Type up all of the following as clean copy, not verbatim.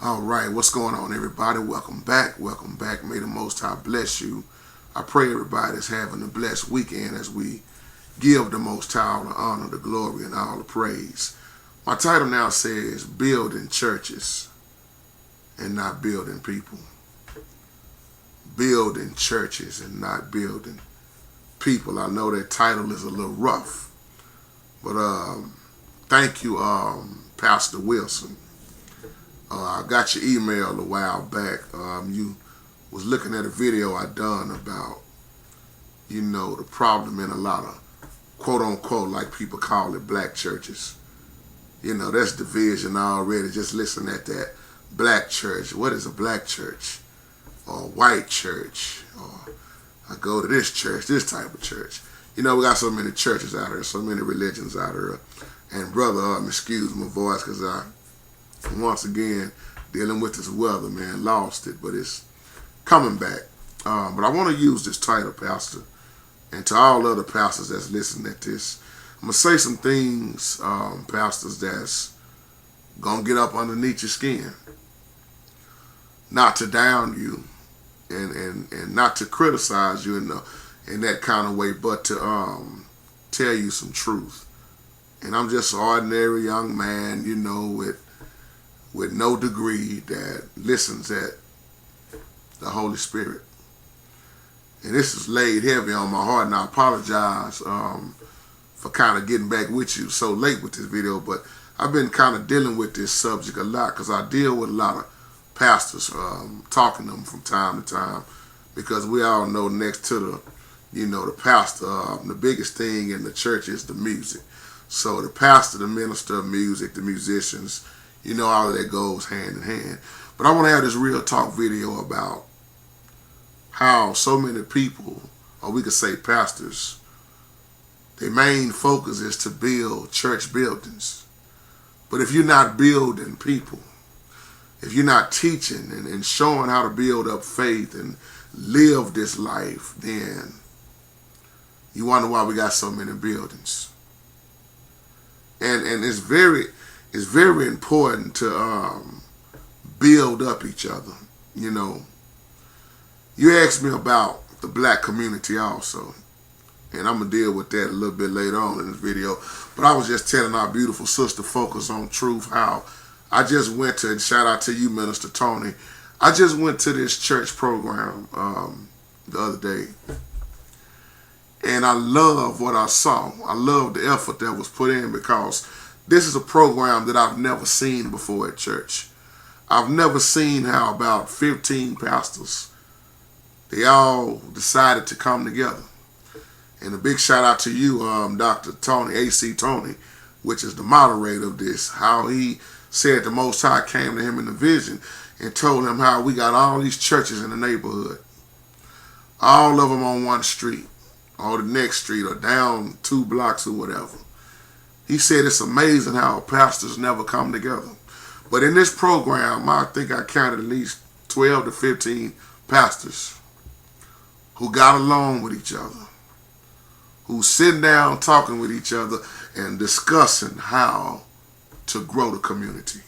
All right, what's going on, everybody? Welcome back. Welcome back. May the Most High bless you. I pray everybody's having a blessed weekend as we give the Most High all the honor, the glory, and all the praise. My title now says Building Churches and Not Building People. Building churches and not building people. I know that title is a little rough, but thank you, Pastor Wilson. I got your email a while back. You was looking at a video I done about, the problem in a lot of quote unquote, like people call it, black churches. That's division already. Just listen at that. Black church. What is a black church? Or a white church? Or I go to this church, this type of church. We got so many churches out here, so many religions out here. And brother, excuse my voice, because once again, dealing with this weather, man, lost it, but it's coming back. But I want to use this title, Pastor, and to all other pastors that's listening at this, I'm going to say some things, pastors, that's going to get up underneath your skin. Not to down you and not to criticize you in that kind of way, but to tell you some truth. And I'm just an ordinary young man, with no degree that listens at the Holy Spirit. And this is laid heavy on my heart, and I apologize for kind of getting back with you so late with this video, but I've been kind of dealing with this subject a lot because I deal with a lot of pastors, talking to them from time to time, because we all know next to the pastor, the biggest thing in the church is the music. So the pastor, the minister of music, the musicians, all of that goes hand in hand. But I want to have this real talk video about how so many people, or we could say pastors, their main focus is to build church buildings. But if you're not building people, if you're not teaching and showing how to build up faith and live this life, then you wonder why we got so many buildings. And it's very important to build up each other. You asked me about the black community also, and I'm going to deal with that a little bit later on in this video. But I was just telling our beautiful sister, Focus on Truth, how I just went to, and shout out to you, Minister Tony, I just went to this church program the other day. And I love what I saw. I love the effort that was put in, because this is a program that I've never seen before at church. I've never seen how about 15 pastors, they all decided to come together. And a big shout out to you, Dr. Tony, A.C. Tony, which is the moderator of this, how he said the Most High came to him in a vision and told him how we got all these churches in the neighborhood, all of them on one street, or the next street, or down 2 blocks or whatever. He said it's amazing how pastors never come together. But in this program, I think I counted at least 12 to 15 pastors who got along with each other, who sitting down talking with each other and discussing how to grow the community,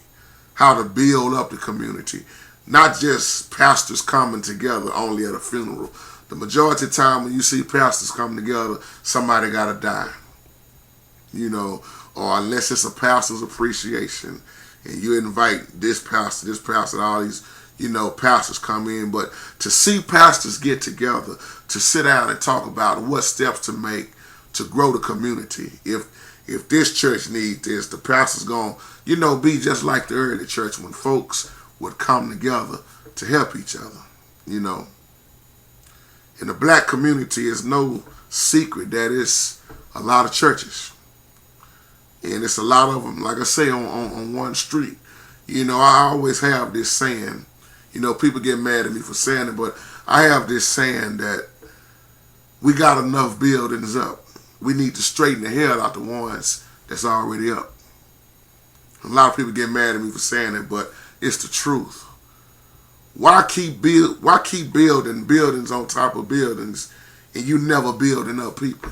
how to build up the community. Not just pastors coming together only at a funeral. The majority of the time when you see pastors come together, somebody got to die. Or unless it's a pastor's appreciation and you invite this pastor, all these, pastors come in. But to see pastors get together, to sit down and talk about what steps to make to grow the community. If this church needs this, the pastor's going to, be just like the early church when folks would come together to help each other, In the black community, it's no secret that it's a lot of churches. And it's a lot of them, like I say, on one street. I always have this saying, people get mad at me for saying it, but I have this saying that we got enough buildings up. We need to straighten the hell out the ones that's already up. A lot of people get mad at me for saying it, but it's the truth. Why keep building buildings on top of buildings and you never building up people?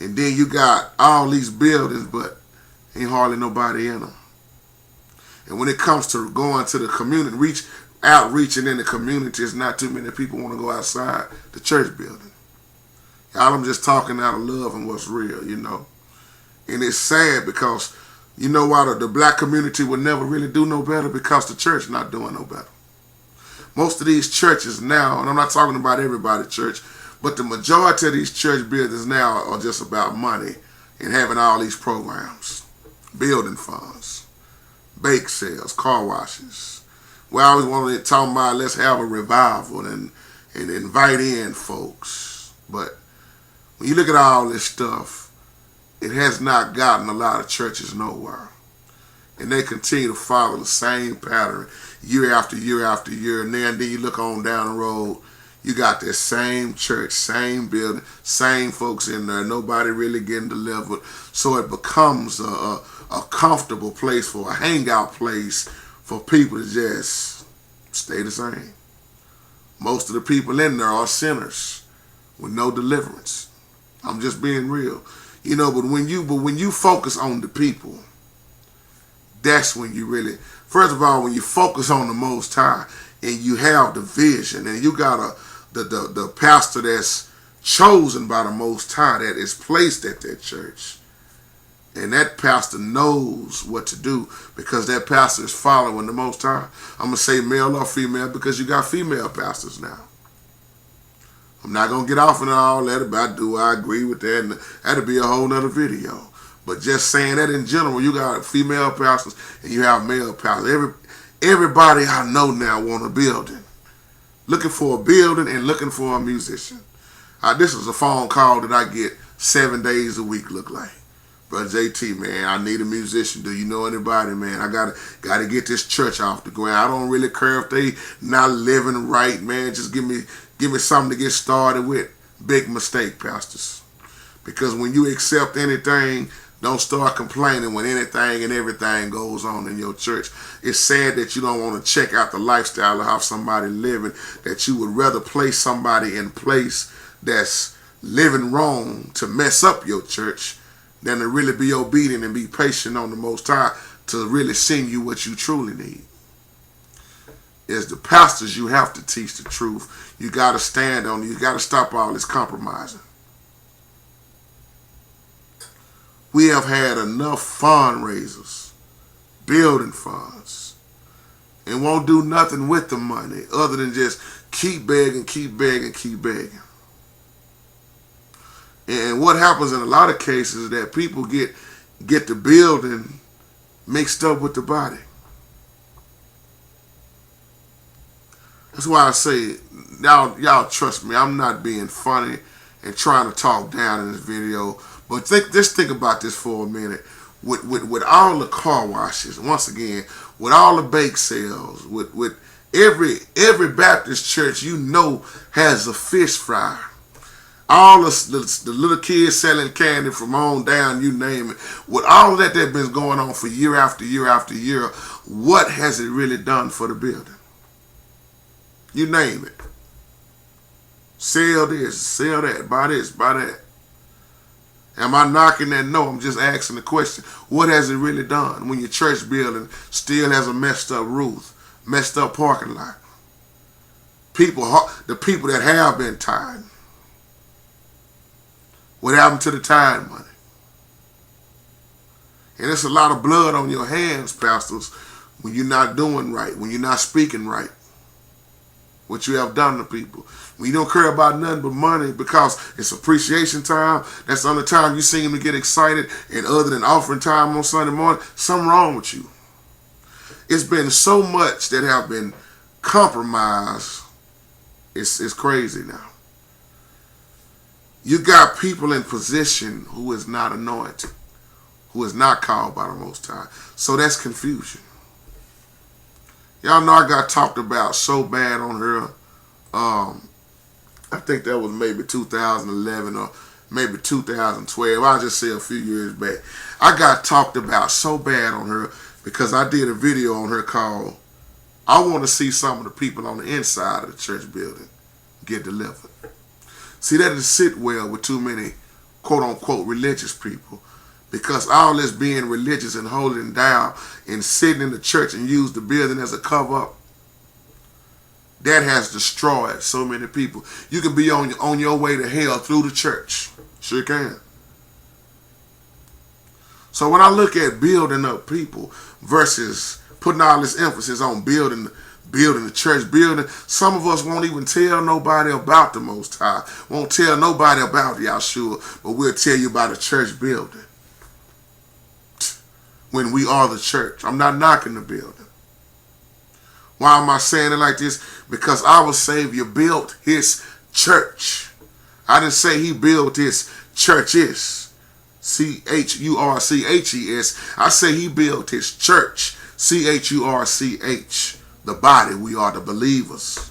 And then you got all these buildings, but ain't hardly nobody in them. And when it comes to going to the community, outreaching in the community, it's not too many people want to go outside the church building. Y'all, I'm just talking out of love and what's real, you know. And it's sad because, you know why the black community would never really do no better? Because the church not doing no better. Most of these churches now, and I'm not talking about everybody church, but the majority of these church buildings now are just about money and having all these programs, building funds, bake sales, car washes. We always wanted to talk about let's have a revival and invite in folks. But when you look at all this stuff, it has not gotten a lot of churches nowhere. And they continue to follow the same pattern year after year after year. And then you look on down the road, you got that same church, same building, same folks in there, nobody really getting delivered. So it becomes a comfortable place for a hangout place for people to just stay the same. Most of the people in there are sinners with no deliverance. I'm just being real. You know, but when you focus on the people, that's when you really, first of all, when you focus on the Most High and you have the vision and you got the pastor that's chosen by the Most High that is placed at that church, and that pastor knows what to do because that pastor is following the Most High. I'm going to say male or female because you got female pastors now. I'm not going to get off on all that about do I agree with that, and that'll be a whole nother video. But just saying that in general, you got female pastors and you have male pastors. Everybody I know now want a building. Looking for a building and looking for a musician. This is a phone call that I get 7 days a week, look like. Brother JT, man, I need a musician. Do you know anybody, man? I gotta get this church off the ground. I don't really care if they not living right, man. Just give me something to get started with. Big mistake, pastors. Because when you accept anything, don't start complaining when anything and everything goes on in your church. It's sad that you don't want to check out the lifestyle of how somebody living, that you would rather place somebody in place that's living wrong to mess up your church than to really be obedient and be patient on the Most High to really send you what you truly need. As the pastors, you have to teach the truth. You got to stand on it. You got to stop all this compromising. We have had enough fundraisers, building funds, and won't do nothing with the money other than just keep begging, keep begging, keep begging. And what happens in a lot of cases is that people get the building mixed up with the body. That's why I say, y'all trust me, I'm not being funny and trying to talk down in this video. But just think about this for a minute. With all the car washes, once again, with all the bake sales, with every Baptist church you know has a fish fryer. All the little kids selling candy from on down, you name it. With all of that that's been going on for year after year after year, what has it really done for the building? You name it. Sell this, sell that, buy this, buy that. Am I knocking that? No, I'm just asking the question. What has it really done when your church building still has a messed up roof, messed up parking lot? The people that have been tithing. What happened to the tithe money? And it's a lot of blood on your hands, pastors, when you're not doing right, when you're not speaking right. What you have done to people. When you don't care about nothing but money because it's appreciation time, that's the only time you seem to get excited, and other than offering time on Sunday morning, something wrong with you. It's been so much that have been compromised, it's crazy now. You got people in position who is not anointed, who is not called by the Most High. So that's confusion. Y'all know I got talked about so bad on here. I think that was maybe 2011 or maybe 2012. I'll just say a few years back. I got talked about so bad on her because I did a video on her called I Want to See Some of the People on the Inside of the Church Building Get Delivered. See, that doesn't sit well with too many quote-unquote religious people Because all this being religious and holding down and sitting in the church and use the building as a cover up, that has destroyed so many people. You can be on your way to hell through the church. Sure can. So when I look at building up people versus putting all this emphasis on building the church, some of us won't even tell nobody about the Most High. Won't tell nobody about Yahshua, but we'll tell you about a church building. When we are the church. I'm not knocking the building. Why am I saying it like this? Because our Savior built his church. I didn't say he built his churches. CHURCHES. I say he built his church. CHURCH. The body. We are the believers.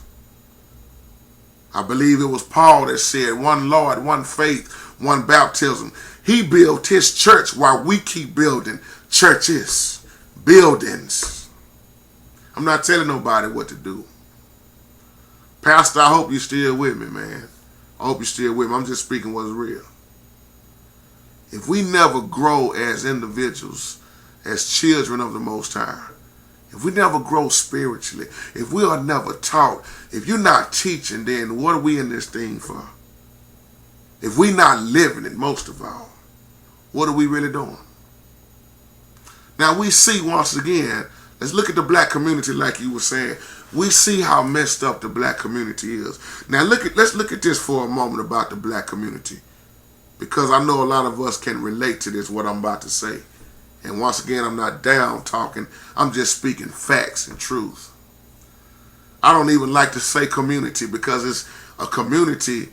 I believe it was Paul that said one Lord, one faith, one baptism. He built his church while we keep building churches, buildings. I'm not telling nobody what to do. Pastor, I hope you're still with me, man. I hope you're still with me. I'm just speaking what's real. If we never grow as individuals, as children of the Most High, if we never grow spiritually, if we are never taught, if you're not teaching, then what are we in this thing for? If we're not living it, most of all, what are we really doing? Now we see once again, let's look at the black community like you were saying. We see how messed up the black community is. Now let's look at this for a moment about the black community. Because I know a lot of us can relate to this, what I'm about to say. And once again, I'm not down talking. I'm just speaking facts and truth. I don't even like to say community because it's a community.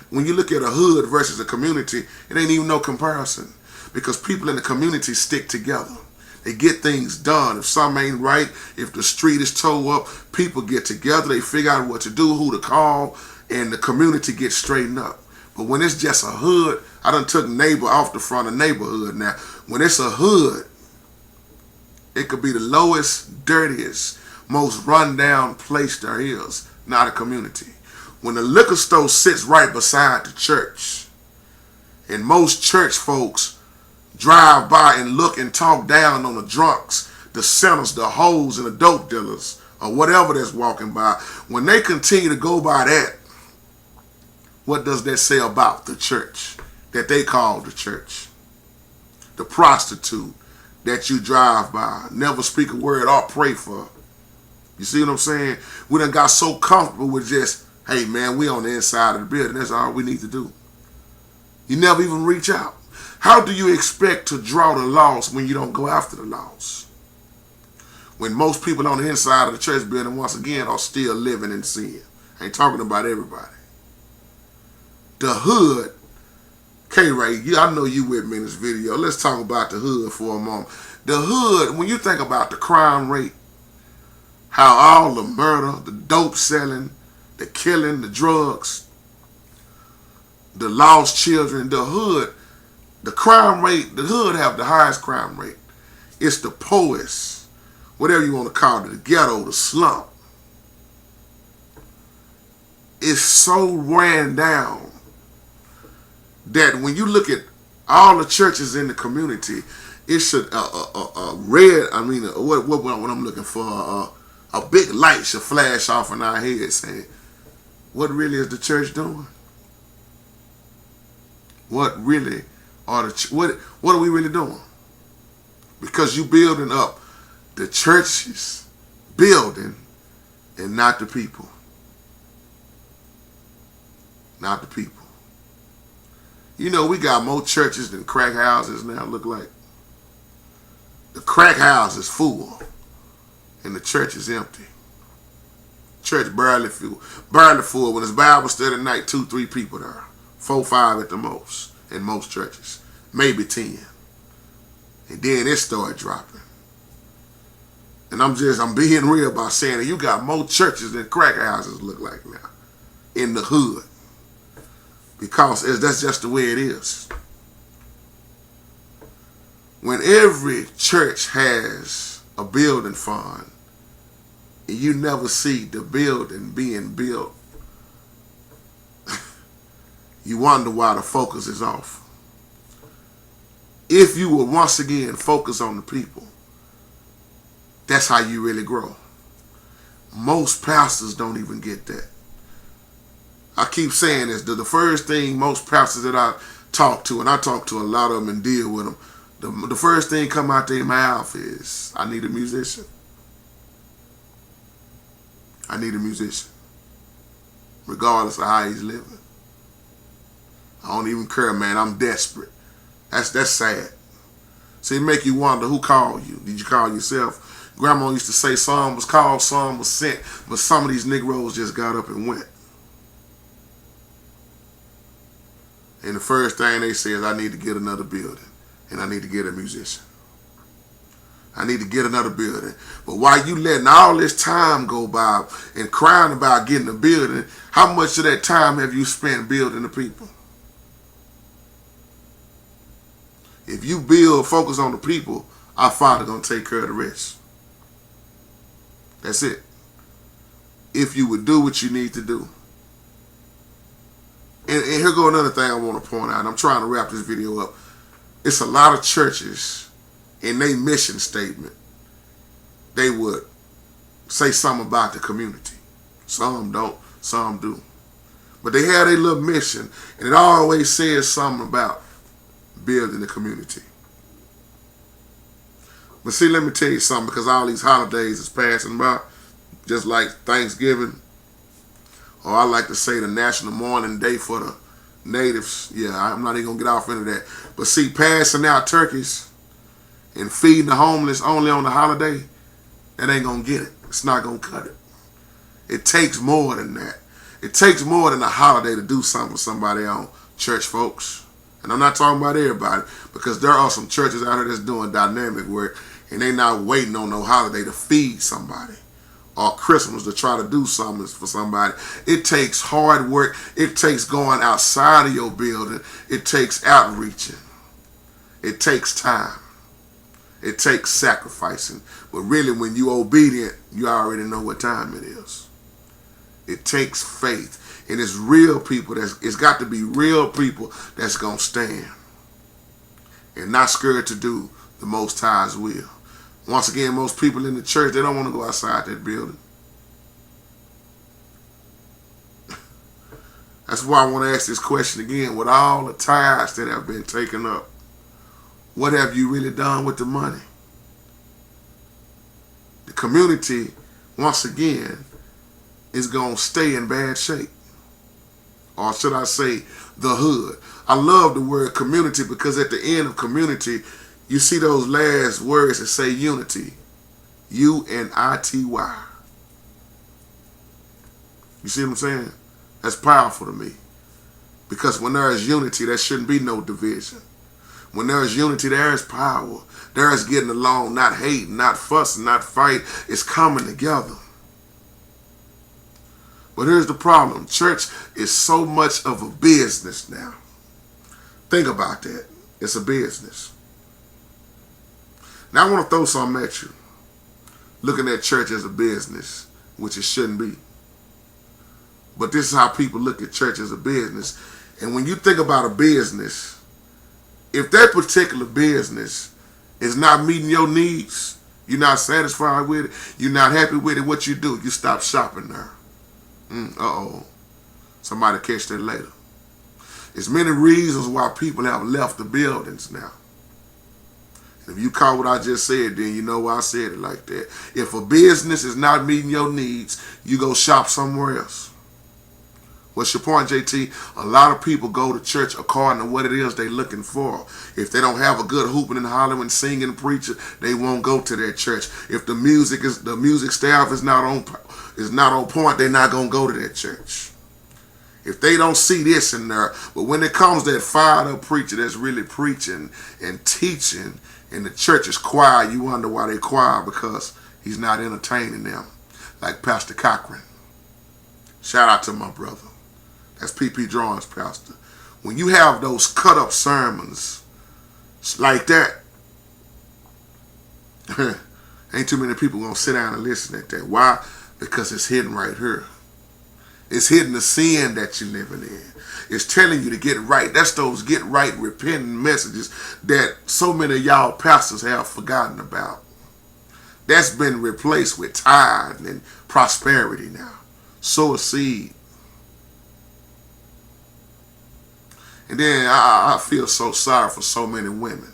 When you look at a hood versus a community, it ain't even no comparison. Because people in the community stick together. They get things done. If something ain't right, if the street is towed up, people get together. They figure out what to do, who to call, and the community gets straightened up. But when it's just a hood, I done took neighbor off the front of neighborhood now. When it's a hood, it could be the lowest, dirtiest, most run-down place there is, not a community. When the liquor store sits right beside the church, and most church folks drive by and look and talk down on the drunks, the sinners, the hoes, and the dope dealers, or whatever that's walking by, when they continue to go by that, what does that say about the church that they call the church? The prostitute that you drive by, never speak a word or pray for. You see what I'm saying? We done got so comfortable with just, hey man, we on the inside of the building. That's all we need to do. You never even reach out. How do you expect to draw the lost when you don't go after the lost? When most people on the inside of the church building, once again, are still living in sin. I ain't talking about everybody. The hood, K-Ray, I know you with me in this video. Let's talk about the hood for a moment. The hood, when you think about the crime rate, how all the murder, the dope selling, the killing, the drugs, the lost children, the hood, the crime rate, the hood have the highest crime rate. It's the poorest, whatever you want to call it, the ghetto, the slump. It's so ran down that when you look at all the churches in the community, it should what I'm looking for, a big light should flash off in our heads saying, what really is the church doing? What really are what are we really doing? Because you building up the church's building and not the people. Not the people. You know, we got more churches than crack houses now, look like. The crack house is full and the church is empty. Church barely full. Barely full. When it's Bible study night, 2-3 people there. 4-5 at the most in most churches. Maybe 10. And then it started dropping. And I'm being real about saying that you got more churches than crack houses look like now in the hood. Because that's just the way it is. When every church has a building fund and you never see the building being built, you wonder why the focus is off. If you will once again focus on the people, that's how you really grow. Most pastors don't even get that. I keep saying this, the first thing most pastors that I talk to, and I talk to a lot of them and deal with them, the first thing come out their mouth is, I need a musician. I need a musician. Regardless of how he's living. I don't even care, man. I'm desperate. That's sad. See, it make you wonder, who called you? Did you call yourself? Grandma used to say some was called, some was sent, but some of these Negroes just got up and went. And the first thing they say is, I need to get another building, and I need to get a musician. I need to get another building. But while you letting all this time go by and crying about getting a building, how much of that time have you spent building the people? If you build, focus on the people, our Father going to take care of the rest. That's it. If you would do what you need to do. And here go another thing I want to point out. I'm trying to wrap this video up. It's a lot of churches in their mission statement, they would say something about the community. Some don't, some do. But they have their little mission, and it always says something about building the community. But see, let me tell you something, because all these holidays is passing by, just like Thanksgiving, or I like to say the National Mourning Day for the natives. Yeah, I'm not even going to get off into that. But see, passing out turkeys and feeding the homeless only on the holiday, that ain't going to get it. It's not going to cut it. It takes more than that. It takes more than a holiday to do something for somebody on, church folks. And I'm not talking about everybody, because there are some churches out here that's doing dynamic work, and they not waiting on no holiday to feed somebody or Christmas to try to do something for somebody. It takes hard work. It takes going outside of your building. It takes outreaching. It takes time. It takes sacrificing. But really, when you're obedient, you already know what time it is. It takes faith. And it's real people. It's got to be real people that's going to stand and not scared to do the Most High's will. Once again, most people in the church, they don't want to go outside that building. That's why I want to ask this question again. With all the tithes that have been taken up, what have you really done with the money? The community, once again, is going to stay in bad shape. Or should I say, the hood. I love the word community, because at the end of community, you see those last words that say unity. U-N-I-T-Y. You see what I'm saying? That's powerful to me. Because when there is unity, there shouldn't be no division. When there is unity, there is power. There is getting along, not hating, not fussing, not fighting. It's coming together. But here's the problem. Church is so much of a business now. Think about that. It's a business. Now I want to throw something at you. Looking at church as a business, which it shouldn't be. But this is how people look at church as a business. And when you think about a business, if that particular business is not meeting your needs, you're not satisfied with it, you're not happy with it, what you do? You stop shopping there. Uh-oh. Somebody catch that later. There's many reasons why people have left the buildings now. And if you caught what I just said, then you know why I said it like that. If a business is not meeting your needs, you go shop somewhere else. What's your point, JT? A lot of people go to church according to what it is they're looking for. If they don't have a good hooping and hollering, singing, preacher, they won't go to that church. If the music staff is not on point, they're not gonna go to that church. If they don't see this in there, but when it comes to that fired up preacher that's really preaching and teaching, and the church is quiet, you wonder why they quiet, because he's not entertaining them, like Pastor Cochran. Shout out to my brother. That's PP Drawings, Pastor. When you have those cut up sermons like that, ain't too many people gonna sit down and listen at that. Why? Because it's hidden right here. It's hidden the sin that you're living in. It's telling you to get right. That's those get right, repenting messages that so many of y'all pastors have forgotten about. That's been replaced with tithe and prosperity now. Sow a seed. And then I feel so sorry for so many women.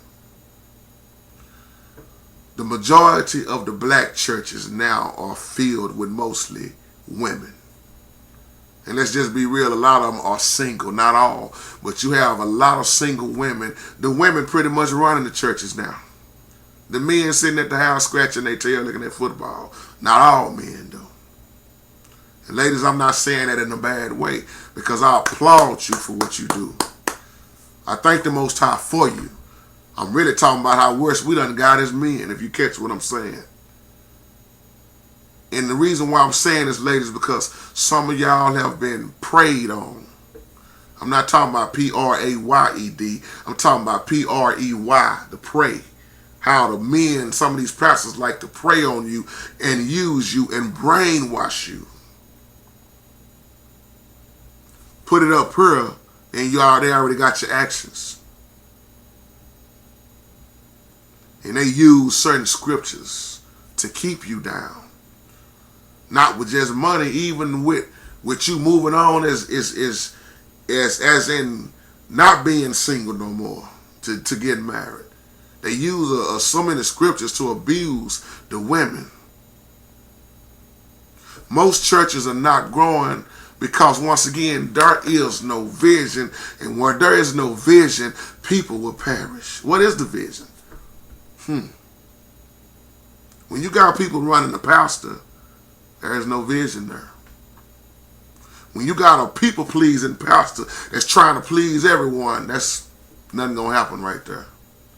The majority of the black churches now are filled with mostly women. And let's just be real, a lot of them are single, not all. But you have a lot of single women. The women pretty much running the churches now. The men sitting at the house scratching their tail looking at football. Not all men, though. And ladies, I'm not saying that in a bad way, because I applaud you for what you do. I thank the Most High for you. I'm really talking about how worse we done got as men, if you catch what I'm saying. And the reason why I'm saying this, ladies, is because some of y'all have been preyed on. I'm not talking about P-R-A-Y-E-D. I'm talking about P-R-E-Y, the prey. How the men, some of these pastors like to prey on you and use you and brainwash you. Put it up here and they already got your actions. And they use certain scriptures to keep you down. Not with just money, even with you moving on as in not being single no more, to get married. They use so many scriptures to abuse the women. Most churches are not growing because, once again, there is no vision. And where there is no vision, people will perish. What is the vision? When you got people running the pastor, there is no vision there. When you got a people-pleasing pastor that's trying to please everyone, that's nothing going to happen right there.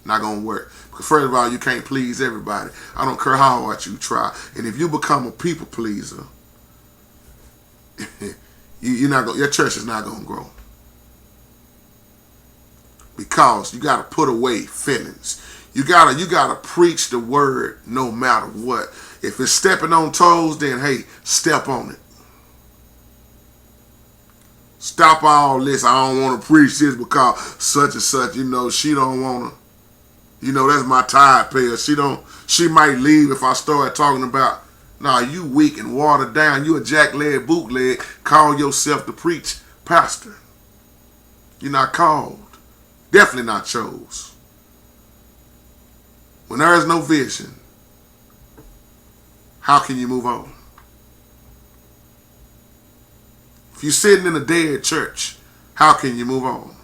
Not going to work. Because first of all, you can't please everybody. I don't care how hard you try. And if you become a people-pleaser, your church is not going to grow. Because you got to put away feelings. You gotta preach the word no matter what. If it's stepping on toes, then hey, step on it. Stop all this. I don't want to preach this because such and such, she don't want to. That's my tithe payer. She might leave if I start talking about, nah, you weak and watered down. You a jack-leg, bootleg. Call yourself the preach pastor. You're not called. Definitely not chose. When there is no vision, how can you move on? If you're sitting in a dead church, how can you move on?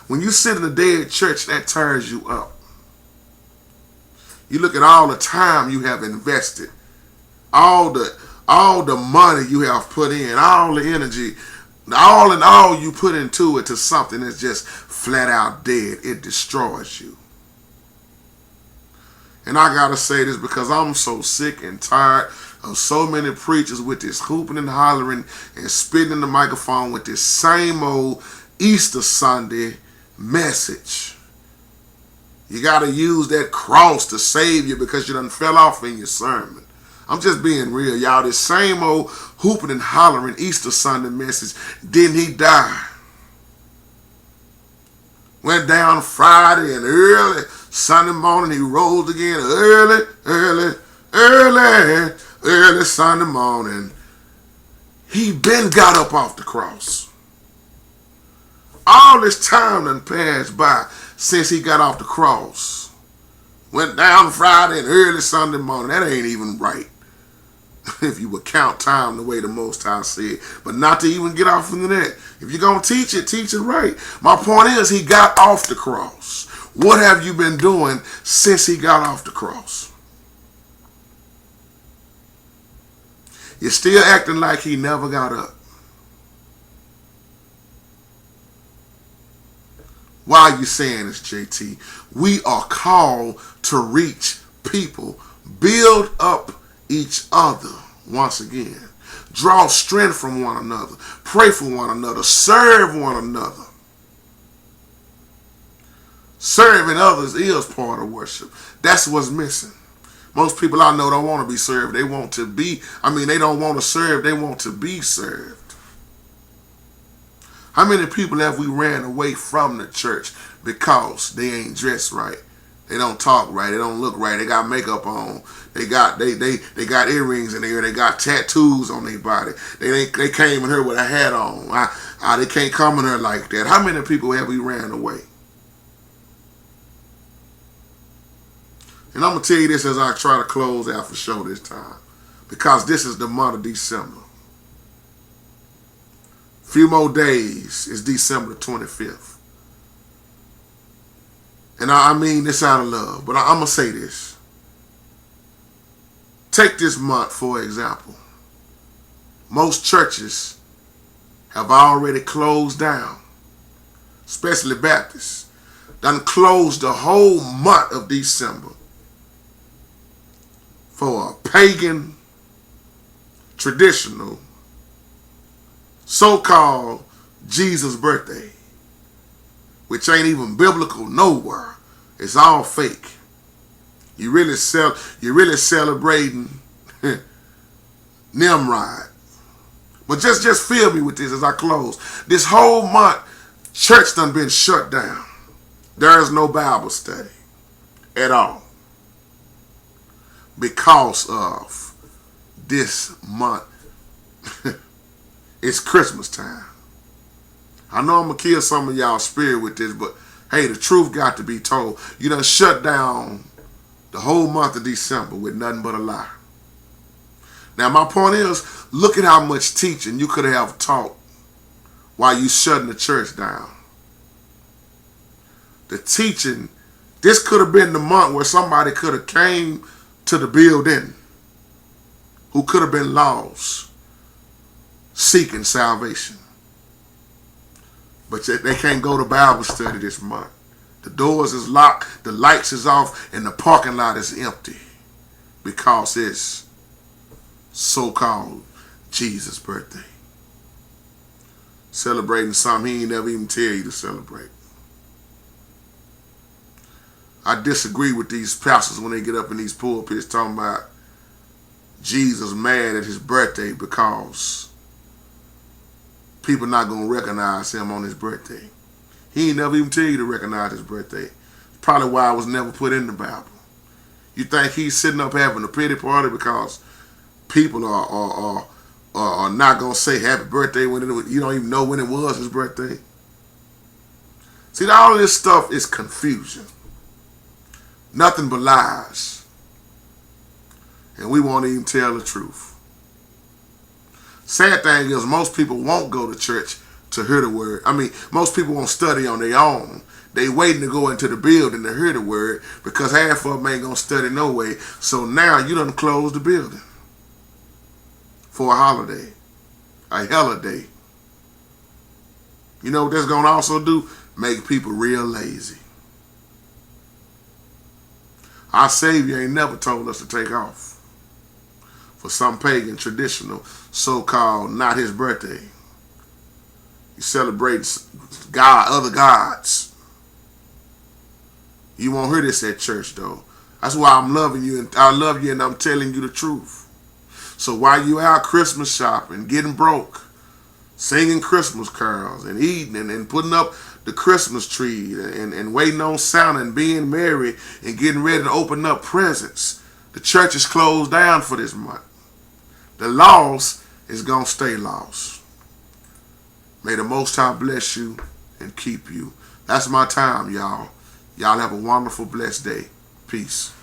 When you sit in a dead church, that tears you up. You look at all the time you have invested, all the money you have put in, all the energy, all in all you put into it to something that's just flat out dead. It destroys you. And I got to say this because I'm so sick and tired of so many preachers with this hooping and hollering and spitting in the microphone with this same old Easter Sunday message. You got to use that cross to save you because you done fell off in your sermon. I'm just being real, y'all. This same old hooping and hollering Easter Sunday message. Didn't he die? Went down Friday and early Sunday morning he rose again early Sunday morning. He been got up off the cross. All this time done passed by since he got off the cross. Went down Friday and early Sunday morning. That ain't even right. If you would count time the way the Most High said. But not to even get off into that. If you're going to teach it right. My point is, he got off the cross. What have you been doing since he got off the cross? You're still acting like he never got up. Why are you saying this, JT? We are called to reach people, build up each other once again. Draw strength from one another. Pray for one another. Serve one another. Serving others is part of worship. That's what's missing. Most people I know don't want to be served. They want to be, they don't want to serve. They want to be served. How many people have we ran away from the church because they ain't dressed right? They don't talk right. They don't look right. They got makeup on. They got earrings in their ear. They got tattoos on their body. They came in here with a hat on. They can't come in here like that. How many people have we ran away? And I'm going to tell you this as I try to close out for show this time. Because this is the month of December. Few more days is December the 25th. And I mean this out of love, but I'm going to say this. Take this month for example. Most churches have already closed down, especially Baptists. Done closed the whole month of December for a pagan, traditional, so-called Jesus birthday, which ain't even biblical nowhere. It's all fake. You really celebrating Nimrod. But just feel me with this as I close. This whole month, church done been shut down. There is no Bible study at all because of this month. It's Christmas time. I know I'm going to kill some of y'all spirit with this, but hey, the truth got to be told. You done shut down the whole month of December with nothing but a lie. Now, my point is, look at how much teaching you could have taught while you shutting the church down. The teaching, this could have been the month where somebody could have came to the building who could have been lost, seeking salvation. But they can't go to Bible study this month. The doors is locked, the lights is off, and the parking lot is empty because it's so-called Jesus' birthday. Celebrating something he ain't never even tell you to celebrate. I disagree with these pastors when they get up in these pulpits talking about Jesus mad at his birthday because people not going to recognize him on his birthday. He ain't never even tell you to recognize his birthday. Probably why it was never put in the Bible. You think he's sitting up having a pity party because people are not going to say happy birthday when you don't even know when it was his birthday? See, all of this stuff is confusion. Nothing but lies. And we won't even tell the truth. Sad thing is, most people won't go to church to hear the word. I mean, most people won't study on their own. They waiting to go into the building to hear the word because half of them ain't going to study no way. So now you done close the building for a holiday, a holiday. You know what that's going to also do? Make people real lazy. Our Savior ain't never told us to take off for some pagan, traditional, so-called not his birthday. He celebrates God, other gods. You won't hear this at church though. That's why I'm loving you, and I love you, and I'm telling you the truth. So while you out Christmas shopping, getting broke, singing Christmas carols and eating and putting up the Christmas tree and waiting on Santa and being merry and getting ready to open up presents, the church is closed down for this month. The lost is going to stay lost. May the Most High bless you and keep you. That's my time, y'all. Y'all have a wonderful, blessed day. Peace.